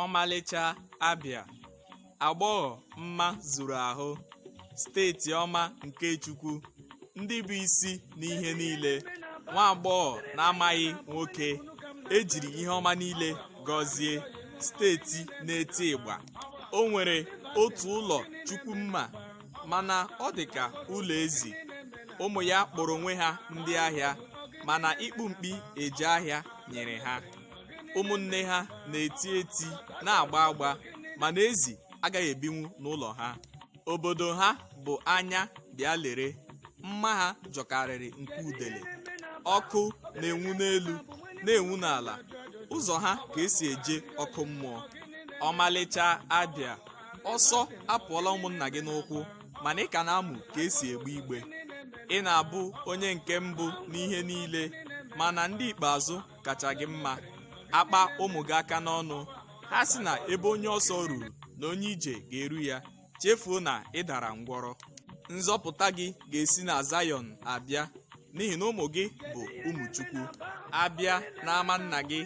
Ọmalịcha Abịa, agbọghọ mma zuru ahụ, steeti ọma nke Chukwu, ndị bụ isi n'ihe niile, nwa agbọghọ na-amaghị nwoke, ejiri ihe ọma niile gọzie, steeti na-eti ịgba. O nwere otu ụlọ Chukwumma, mana ọ dị ka ụlọ ezi. Ụmụ ya kpọrọ onwe ha ndị ahịa, mana ịkpụ mkpi eje ahịa nyere ha. Ụmụnne ha na-eti eti na-agba agba, mana ezi agaghị ebinwu n'ụlọ ha. Obodo ha bụ anya bịa lere, mma ha jọkarịrị nke udele. Ọkụ na-enwu n'elu na-enwu n'ala, ụzọ ha ka esi eje ọkụ mmụọ. Ọmalịcha Abịa, ọsọ apụọla ụmụnna gị n'ụkwụ, mana ị ka na-amụ ka esi egbe igbe. Ị na-abụ onye nke mbụ n'ihe niile, mana ndị ikpeazụ kacha gị mma. Akpa ụmụ gị aka n'ọnụ, ha sị na ebe onye ọsọ ruru na onye ije ga-eru ya, chefuo na ị dara ngwọrọ. Nzọpụta gị ga-esi na Zayọn abịa, n'ihi na ụmụ gị bụ ụmụ Chukwu. Abịa n'ama nna gị,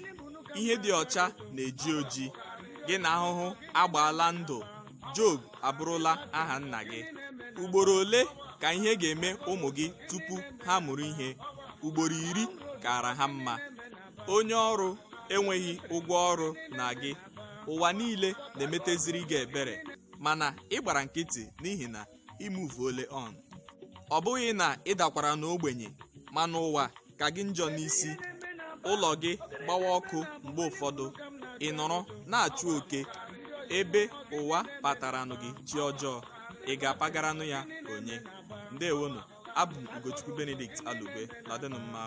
ihe dị ọcha na-eji oji. Gị na ahụhụ agbaala ndụ, Job abụrụla aha nna gị. Ugboro ole ka ihe ga-eme ụmụ gị tupu ha mụrụ ihe? Ugboro 10 kara ha mma. Onye ọrụ enweghị ụgwọ ọrụ na gị, ụwa niile na-emeteziri gị ebere, mana ị gbara nkịtị n'ihi na imuvuole on. Ọ bụghị na ị dakwara n'ogbenye, mana ụwa ka gị njọ n'isi. Ụlọ gị gbawa ọkụ mgbe ụfọdụ, ị nọrọ na-achụ oke. Ebe ụwa kpataranụ gị chi ọjọọ, ị ga-apagaranụ ya onye? Ndewonu, abụ m Ugochukwu Benedict Alugbe. Nọdụnụ mma.